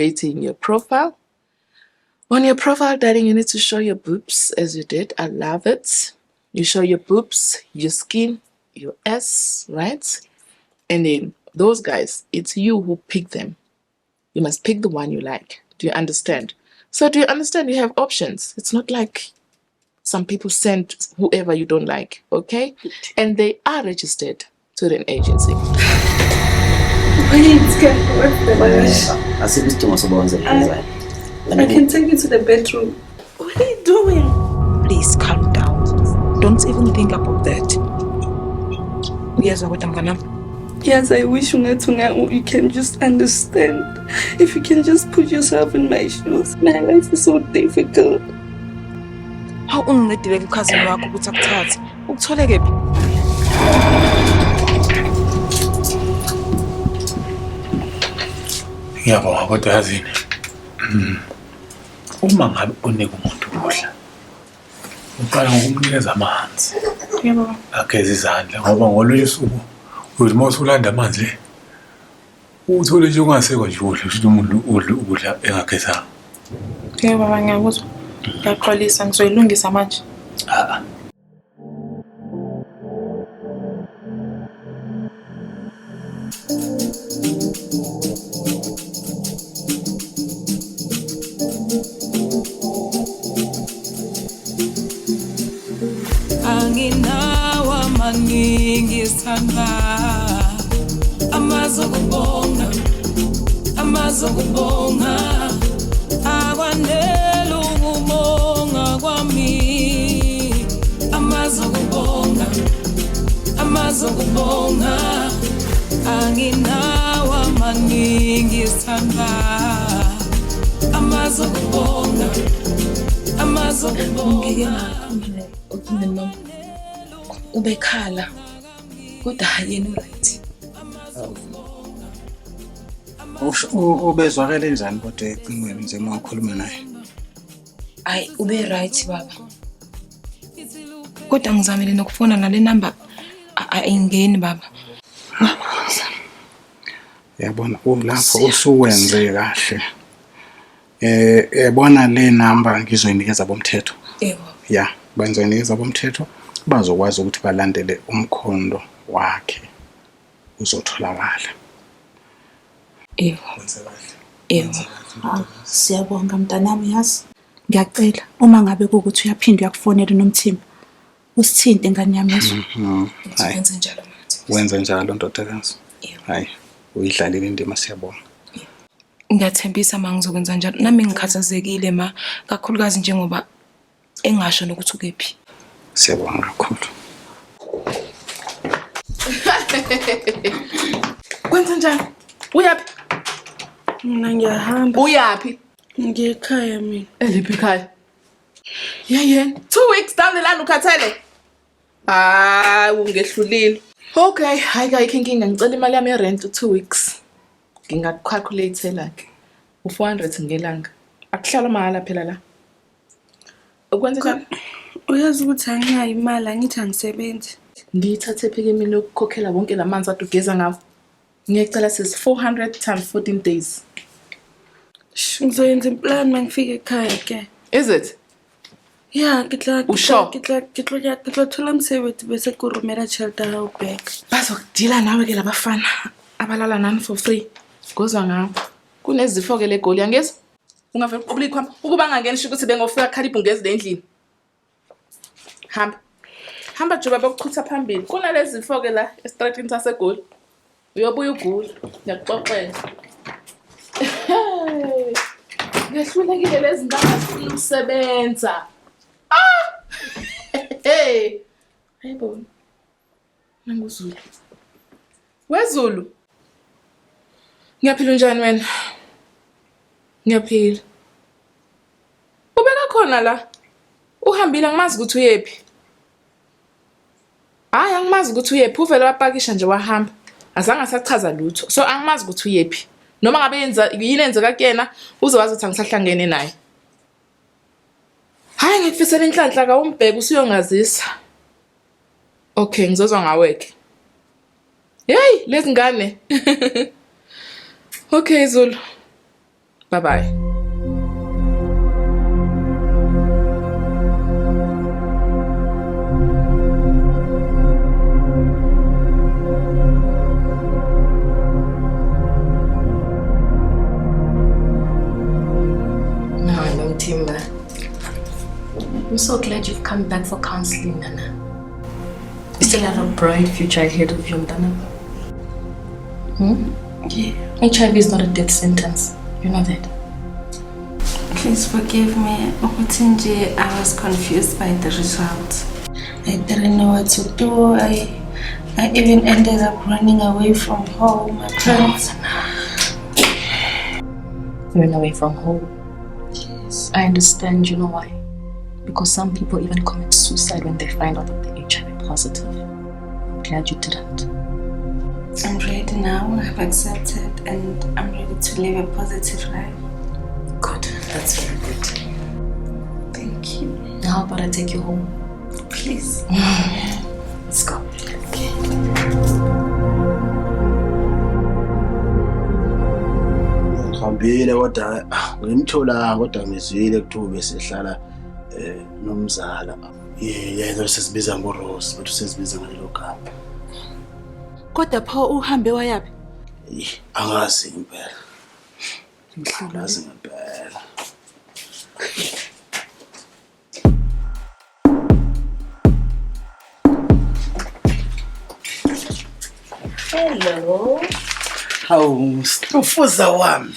Creating your profile. On your profile, darling, you need to show your boobs as you did. I love it. You show your boobs, your skin, your ass, right? And then those guys, it's you who pick them. You must pick the one you like. Do you understand? So do you understand you have options? It's not like some people send whoever you don't like, okay? And they are registered to an agency. Wait, I can take you to the bedroom. What are you doing? Please calm down. Don't even think about that. Yes, what I'm gonna. Yes, I wish you can just understand. If you can just put yourself in my shoes. My life is so difficult. How unledile cousin wakho ukuthi akuthathe? Ukuthole kephi? Ngiyabonga kodwa yazini. Uma ngabe unika umuntu ukudla, uqala ngokumnikeza amanzi. Yebo. Ageze izandla ngoba ngolunye usuku uthi mase ulanda amanzi uthole nje ungasekho nje udle ukuthi umuntu udle ukudla engagezanga. Yebo baba ngiyakuzwa. Ngiyaxolisa ngizoyilungisa manje. Anginawa maningi sithanda amazokubonga akwanele ukubonga kwami amazokubonga anginawa maningi sithanda amazokubonga Ubekhala. Kodwa yena right. Ubezwakala njani kodwa ecingweni nje uma ukhuluma naye? Ayi ube right baba. Kodwa ngizamile nokufona nale number ayingeni baba. Yabona ulapho usuwenze kahle. Yabona le number ngizoyinikeza bomthetho. Yebo. Ya, bazoyinikeza bomthetho bazokwazi ukuthi balandele umkhondo wakhe uzotholakala. Yebo. Yebo. Siyabonga mntanami yazi. Ngiyacela uma ngabe ukuthi uyaphinda uyakufonela uNomthimba. Usithinte ngani yami yazi. Wenze njalo manje. Wenze njalo ndodakazi. Hayi, uyidlalile indima siyabonga. Ngiyathembisa ngizokwenza njalo. Nami ngikhathazekile ma kakhulukazi njengoba engasho nokuthi ukephi. Siyabonga kakhulu. Kwenza njani? Uyaphi? Mina ngiyahamba. Uyaphi? Ngiye ekhaya mina. Eliphi ekhaya? Yayena 2 weeks down the line ukhathele. Ungehlulile. Okay, hayi kayikho inkinga ngicela imali yami yerent 2 weeks. Ngingakukhalculateela ke. U400 ngelanga. Akuhlala mahala phela la. Ukwenza njani? Uyazi ukuthi anginayo imali angithi angisebenzi. Ngiyithathe phike mina ukukhokhela wonke lamanzi adugeza ngawo. Ngiyacela sis 400 times 14 days. Ngizoyenza implan mangifike ekhaya ke. Is it? Yeah, kitla thola umsebenzi bese kurumela shelter house back. Bazokudila nawe ke labafana abalala nani for free. Gozwa ngawo. Kunezifo ke legoli angezi? Ungavela ubulikhwa ukuba ngangenisho ukuthi bengofika khaliphu ngezi endlini. Hamba juba bokuchutha phambili. Kunalezi zifo ke la estratini saseGoli. Uyobuya ugula. Ngiyaxoxela. Ngehlulekile lezi ndaba zifuna ukusebenza. Hayibona. Nanguzulu. Wezulu. Ngiyaphila njani wena? Ngiyaphila. Ubeka khona la. Uhambile angimazi ukuthi uyephi. Hayi angimazi ukuthi uyephi. Uvela wapakisha nje wahamba. Azange asachaza lutho. So angimazi ukuthi uyephi. Noma ngabe yini enzeka kuyena uzowazi ukuthi angisahlangene naye. Hayi ngikufisela inhlanhla ka umbheke usuyongazisa. Okay ngizozwa ngawe ke. Hey lezi ngane. Okay Zulu. Bye-bye. No, Timber. I'm so glad you've come back for counseling, Nana. You still have a bright future ahead of you, Nana. Yeah. HIV is not a death sentence. You know that? Please forgive me. Utinji, I was confused by the result. I didn't know what to do. I even ended up running away from home. My parents. You ran away from home. Yes. I understand. You know why? Because some people even commit suicide when they find out that they're HIV positive. I'm glad you didn't. I'm ready now. I've accepted and I'm ready to live a positive life. Good. That's very good. Thank you. Now how about I take you home? Please. Let's go. Ngihambile kodwa ngimthola kodwa ngizwile kuthiwa besihlala nomzala. Yena sesibiza ngoRose, but sesibiza ngalelo gama. Kodwa pho uhambe wayapi? Angazi impela. Angazi ngempela. Hello. Hawu, ufuza wami.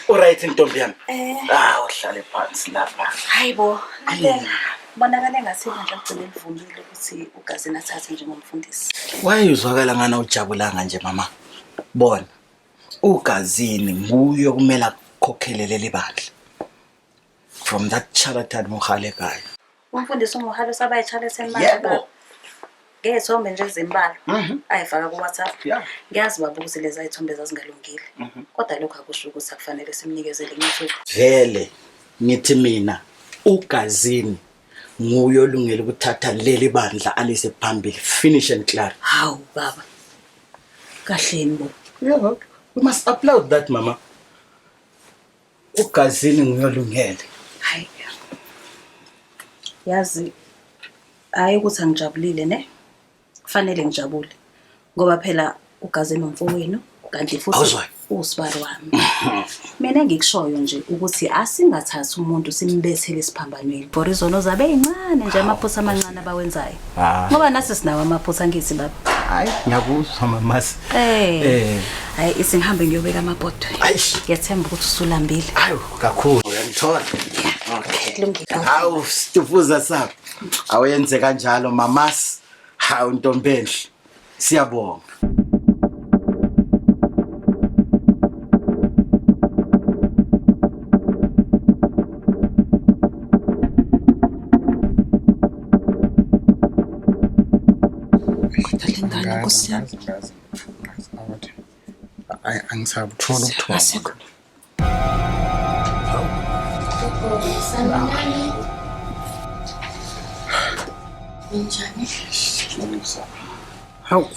Alright ntombi yami. Uhlale phansi lapha. Hayibo. Bonakala ngathi manje agcine livumile ukuthi uGazini athathe njengomfundisi. Wayezwakala ngana ujabulanga nje mama. Bona. uGazini nguye okumele akukhokhelele libandla from that chartered Mohalekayo. Umfundisi uMohalo sabayichaletheni manje baba. Ngezithombe nje ezimbala ayifaka ku WhatsApp. Ngiyazi baba ukuthi lezi izithombe zazingalungile. Kodwa lokho akusho ukuthi akufanele simnikezele ngethuba. Vele ngithi mina uGazini nguye olungele ukuthatha leli bandla alise phambili, finish and clear. Hawu baba. Kahleni bo. Yeah, we must applaud that mama. uGazini nguye olungele. Hayi. Yazi hayi ukuthi angijabulile ne? Kufanele ngijabule ngoba phela uGazini umfowenu kanti futhi usibari wami. Mina ngikushoyo nje ukuthi asingathathi umuntu simbethele isiphambanweni for izono zabe ezincane nje amaphutha amancane abawenzayo. Ngoba nasi sinawo amaphutha ngithi baba. Hayi ngiyakuzwa mamasi. Hayi isingihambe ngiyobeka amabhodwe. Ngiyathemba ukuthi usulambile. Hayi kakhulu uyangithola. Okay. Kulungile. Hawu Stufuza sapho. Awenze kanjalo mamasi. Hawu Ntombenhle. Siyabonga. Angisabuthola ukuthola. Hawu.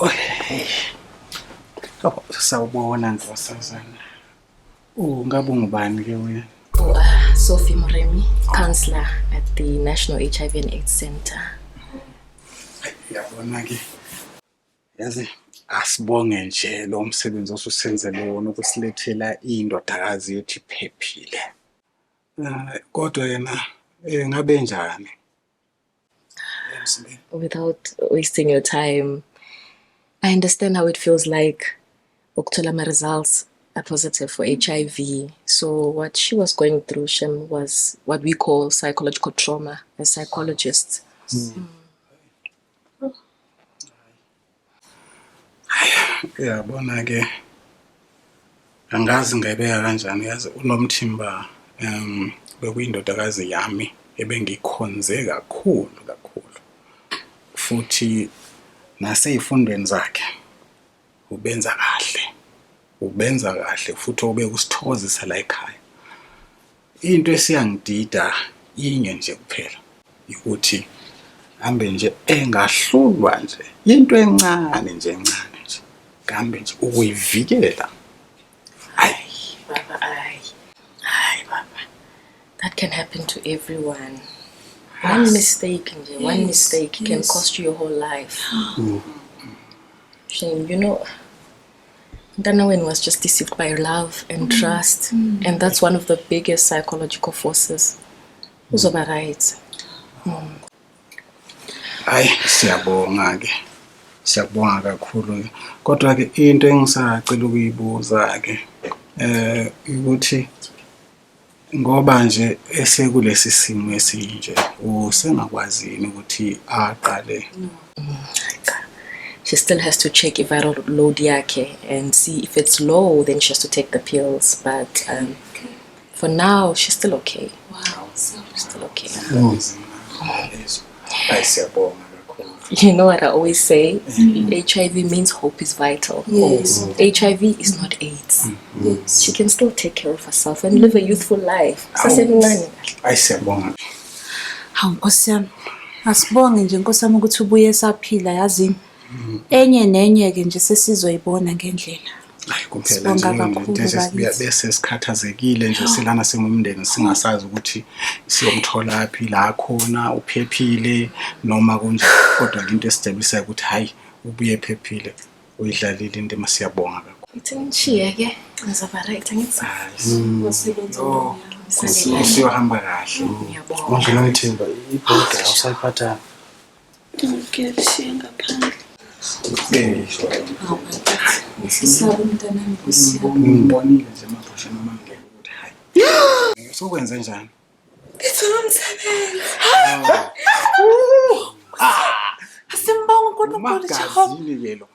Sawubona Nkosazana. Ngabe ungubani ke wena? Sophie Moremi, counselor at the National HIV and AIDS Center. Yabona ke. Yazi asibonge nje lo msebenzi osusenzele wona ukusilethela indodakazi yethi phephile. Kodwa yena ngabe njani? Without wasting your time, I understand how it feels like ukuthola ama results are positive for HIV. So what she was going through, Shem, was what we call psychological trauma as psychologists. Yabona ke angazi ngayibeka kanjani yazi uNomthimba bekuyindodakazi yami ebengikhonze kakhulu futhi naseyifundweni zakhe ubenza kahle futhi ube kusithozisa la ekhaya. Into esiyangidida inye nje kuphela ukuthi hambe nje engahlulwa nje into encane nje kambe nje ukuyivikela. Baba, That can happen to everyone. One mistake, one mistake can cost you your whole life. Shame, you know, Danawen was just deceived by love and trust, and that's one of the biggest psychological forces. Uzoba right. Hayi siyabonga ke. Siyabonga kakhulu. Kodwa ke into engisacela ukuyibuza ke ukuthi ngoba nje esekulesi simo esinje usengakwazini ukuthi aqale. She still has to check if viral load yakhe and see if it's low, then she has to take the pills. But for now, she's still okay. Wow. She's still okay. You You know what I always say? HIV means hope is vital. Yes. HIV is not AIDS. She can still take care of herself and live a youthful life. Ayisiyabonga. Hawu Nkosi yami. Asibonge nje Nkosi yami ukuthi ubuye saphila yazini. Enye nenye ke nje sesizoyibona ngendlela. Hayi kuphela nje bese sikhathazekile nje silana singumndeni singasazi ukuthi siyomthola phi la khona uphephile noma kunje kodwa into esijabulisa ukuthi hayi ubuye ephephile uyidlalile into emasiyabonga kakhulu. Ngithengishiye ke ngizoba right angithi. Siyohamba kahle. Manje nomthemba ibhoda awusayiphatha. Ngiyashiya ngaphandle. Sisabe mntanami Nkosi yami. Ngibonile nje manje noma ngeke ukuthi hayi. Sokwenze njani? Ngithola umsebenzi. Asimbonga uNkulunkulu Jehova. Magazini lelo.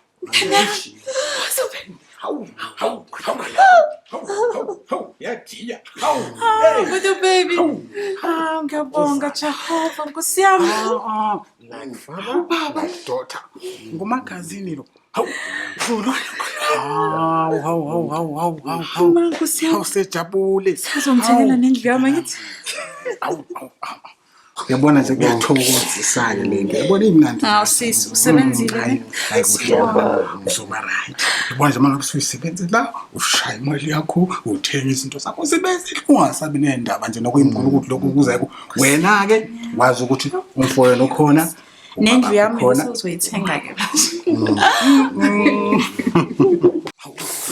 Hawu, yajiya. Hawu. With your baby. Ngiyabonga Jehova Nkosi yami. Like father, like daughter. Ngumagazini lo. Hawu. Hawu. Nkosi yami. Awusejabule. Sizomthengela nendlama ngithi. Awu. Uyabona nje kuyathokozisana lento. Yabona imnandi. Hawu sisi usebenzile ne? Hayi kuhlaba. Uzoba right. Yabona nje manje usuyisebenza la, ushaya imali yakho, uthenga izinto zakho usebenze. Ungasabi nendaba nje nokuyimkhulu ukuthi lokhu kuza wena ke wazi ukuthi umfoyo okhona. Nendlu yami uzoyithenga ke manje.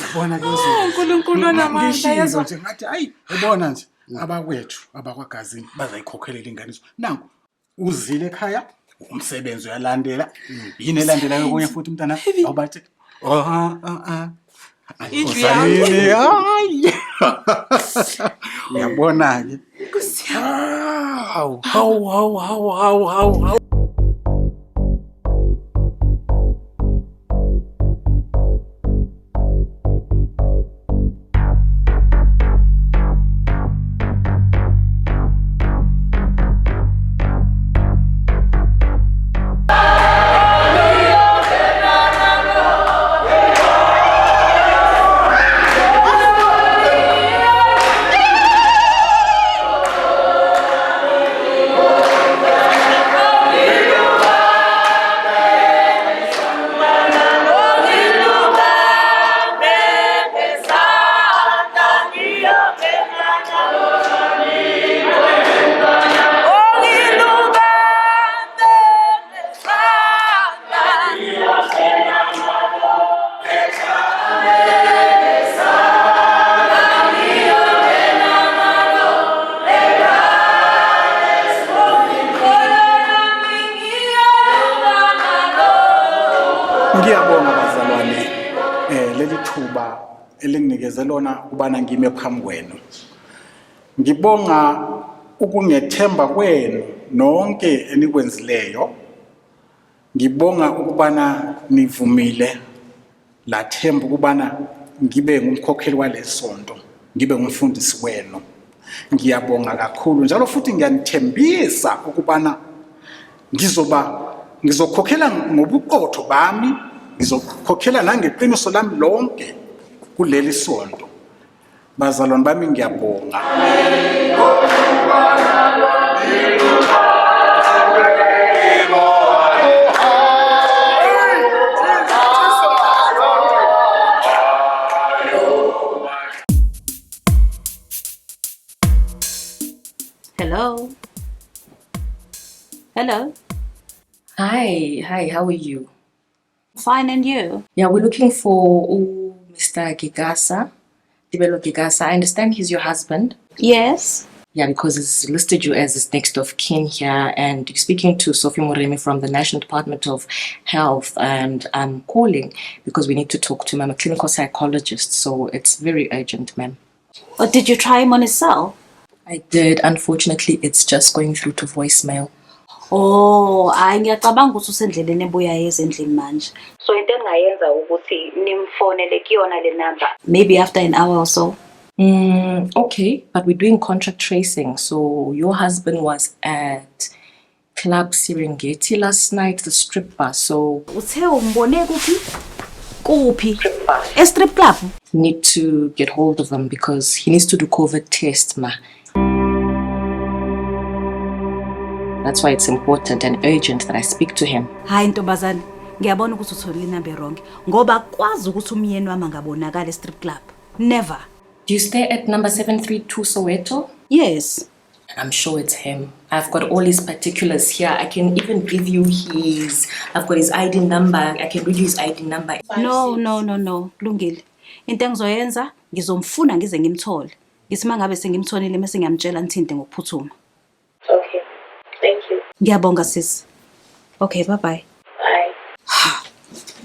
Yabona ke uNkulunkulu onamandla yazo nje ngathi hayi yabona nje abakwethu abakwagazini bazayikhokhelela inganiso nanku uzile ekhaya umsebenzi uyalandela yini elandela okunye futhi umntana awubathi Idliyami hayi uyabona ke hawu Ngiyabonga bazalwane leli thuba elinginikeze lona kubana ngime phambi kwenu. Ngibonga ukungethemba kwenu nonke enikwenzileyo. Ngibonga ukubana nivumile lathemba ukubana ngibe ngumkhokheli walesonto, ngibe ngumfundisi wenu. Ngiyabonga kakhulu njalo futhi ngiyanithembisa ukubana ngizokhokhela ngobuqotho bami, ngizokhokhela nangeqiniso lami lonke kuleli sonto. Bazalwane bami ngiyabonga. Hello? Hello? Hi, how are you? Fine, and you? Yeah, we're looking for Mr. Gigasa, Tibelo Gigasa. I understand he's your husband. Yes? Yeah, because it's listed you as his next of kin here, and you're speaking to Sophie Moremi from the National Department of Health, and I'm calling because we need to talk to him. I'm a clinical psychologist, so it's very urgent, ma'am. Or did you try him on his cell? I did. Unfortunately, it's just going through to voicemail. Oh, ngiyacabanga ukuthi usendleleni ebuya ezendlini manje. So into engayenza ukuthi nimfonele kuyona le number. Maybe after an hour or so. Okay, but we're doing contract tracing. So your husband was at Club Serengeti last night, the strip bar. So Uthe umbone kuphi? Kuphi? A strip club. need to get hold of him because he needs to do COVID test, ma. That's why it's important and urgent that I speak to him. Hayi ntombazane, ngiyabona ukuthi utholile inamba wrong. Ngoba kwazi ukuthi umyeni wami angabonakala strip club. Never. Do you stay at number 732 Soweto? Yes. I'm sure it's him. I've got all his particulars here. I can even give you I've got his ID number. I can read you his ID number. No. Kulungile. Into engizoyenza, ngizomfuna ngize ngimthole. Ngithi mangabe sengimtholile bese ngiyamtshela nithinte ngokuphuthuma. Okay. Thank you. Ngiyabonga sis. Okay, bye. Bye.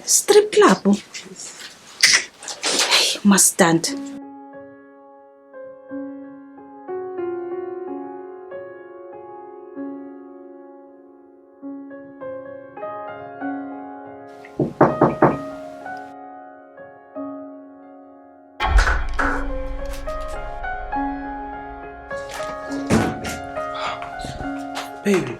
Strip club. Hey, must stand. Baby.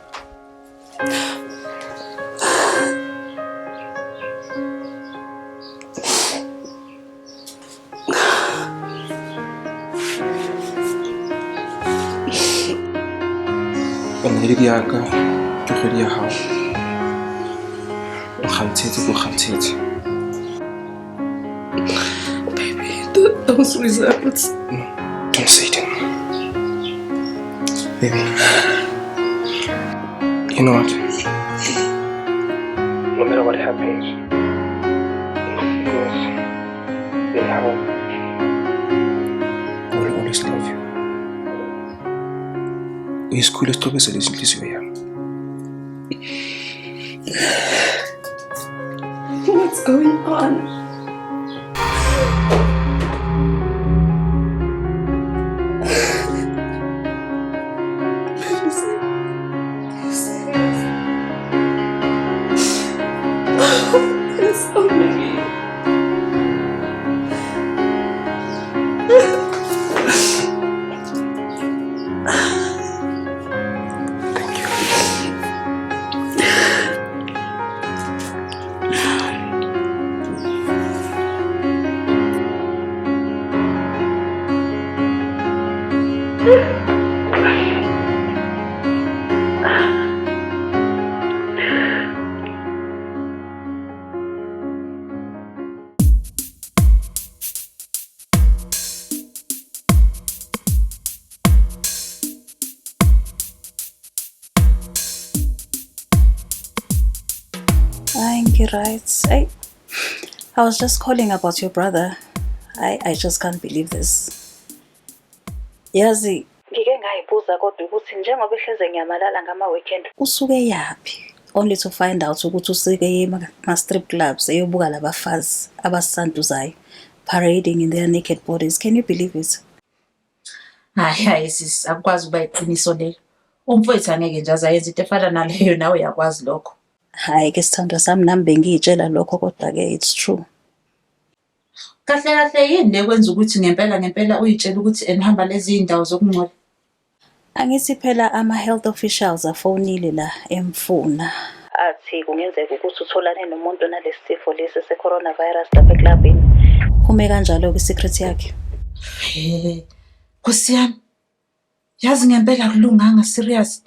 Baneledi ya ka ke kgwedi ya hao. O kgantshetse. Baby, those results. No, don't say it. Baby. You know what? No matter what happens, because in hell, I will always love you. Uyisikhulu esixhobezela izinhliziyo yami. What's going on? Right. I was just calling about your brother. I just can't believe this. Yazi, ngike ngayibuza kodwa ukuthi njengoba ehleze ngiyamalala ngama-weekend usuke yaphi? Only to find out ukuthi usike ema-strip clubs eyobuka labafazi abasantuzayo parading in their naked bodies. Can you believe it? Hayi sis, akwazi ukuba iqiniso lelo. Umfowethu angeke nje azayenza into efana naleyo nawe uyakwazi lokho. Hayi ke sithandwa sami nami bengiyitshela lokho kodwa ke it's true. Kahle yini lekwenza ukuthi ngempela uyitshela ukuthi enihamba lezi indawo zokungcola? Angithi phela ama-health officials afonile la emfuna. Athi kungenzeka ukuthi utholane nomuntu nalesi sifo lesi se-coronavirus lapha eklabini. Kume kanjalo kwi-secret yakhe. Nkosi yami, yazi ngempela akulunganga serious.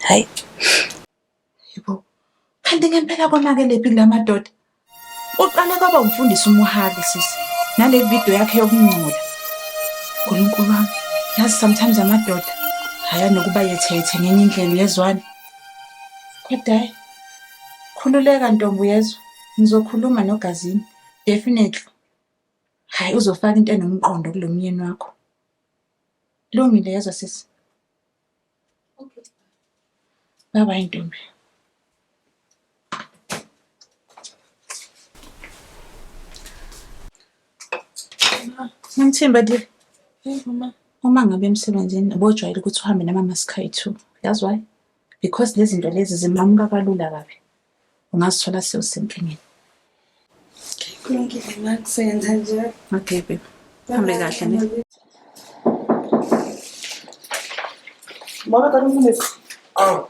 Hayi. Yebo. Kanti ngempela konakelephi kula madoda? Uqale kwaba umfundisi umuhali sisi. Nale video yakhe yokungcola. Nkulunkulu wami, yazi sometimes amadoda haya nokuba yethethe ngenye indlela uyezwana. Kodwa hayi, khululeka ntombi uyezwa. Ngizokhuluma noGazini. Definitely. Hayi uzofaka into enomqondo kulo myeni wakho. Lungile yezwa sisi. Okay. Bye ntombi. Ngithemba di. Mama. Uma ngabe emsebenzini abojwayele ukuthi uhambe namama Sky 2. Yazi why? Because lezi zinto lezi zimamuka kalula kabi. Ungazithola sewusenkingeni. Kulungile makusenza nje. Okay baby. Hambe kahle ne. Mama kanifundisa.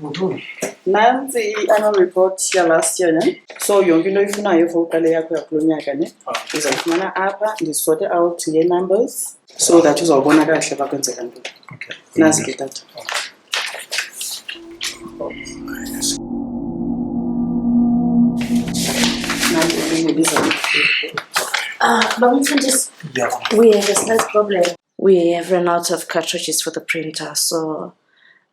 Mthuli. Nansi i-annual report ya last year ne. So yonke into oyifunayo for uqale yakho yakulo nyaka ne. Uzayifumana apha ndisorte out nge numbers so that uzawubona kahle bakwenzeka ntoni. Okay. Nazi ke tata. We have a slight problem. We have run out of cartridges for the printer, so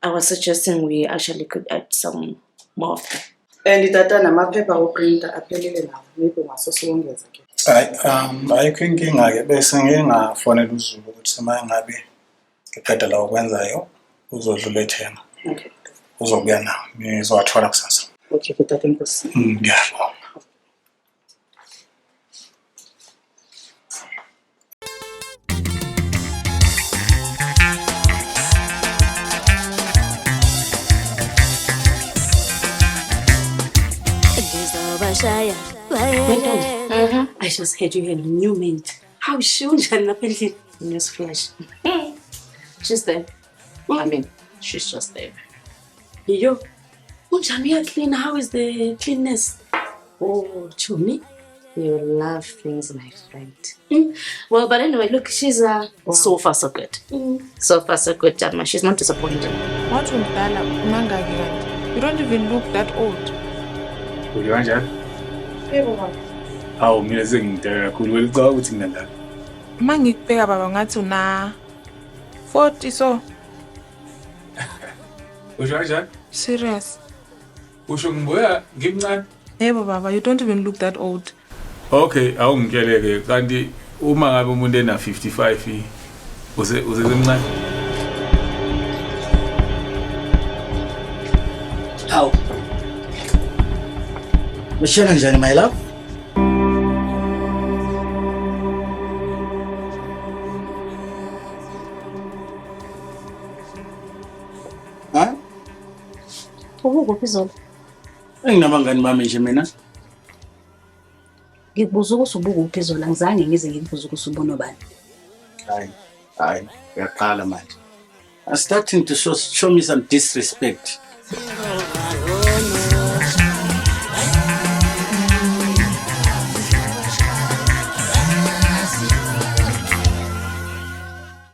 I was suggesting we actually could add some more of them. And tata namaphepha oprinter aphelele nawo maybe ungasosongeza ke. Ayikho inkinga ke bese ngingafonela uZulu ukuthi mangabe iqeda la ukwenzayo uzodlula ethena. Okay. Uzobuya nawo nizowathola kusasa. Okay, tata Nkosi. Ngiyabonga. I just heard you had a new mint. How is she? Newsflash. She's there. I mean, she's just there. Yo, clean. How is the cleanness? Oh, Chumi, you love things, my friend. Well, but anyway, look, she's so far so good. So far so good, Jama. She's not disappointed. You don't even look that old. Hawu mina sengidala kakhulu welicaba ukuthi nginandala. Uma ngikubheka baba ngathi una 40 so. Usho kanjani? Serious. Usho ngiboya ngimncane. Yebo baba, you don't even look that old. Okay, awungitsheleke kanti uma ngabe umuntu ena 55 usemncane. Hawu. Mshana njani my love? Ha? Ukuphi Zola? Enginabangani bami nje mina. Ngikubuza ukuthi ubukuphi Zola, ngizange ngize ngikubuza ukuthi ubona bani. Hayi, uyaqala manje. I'm starting to show me some disrespect.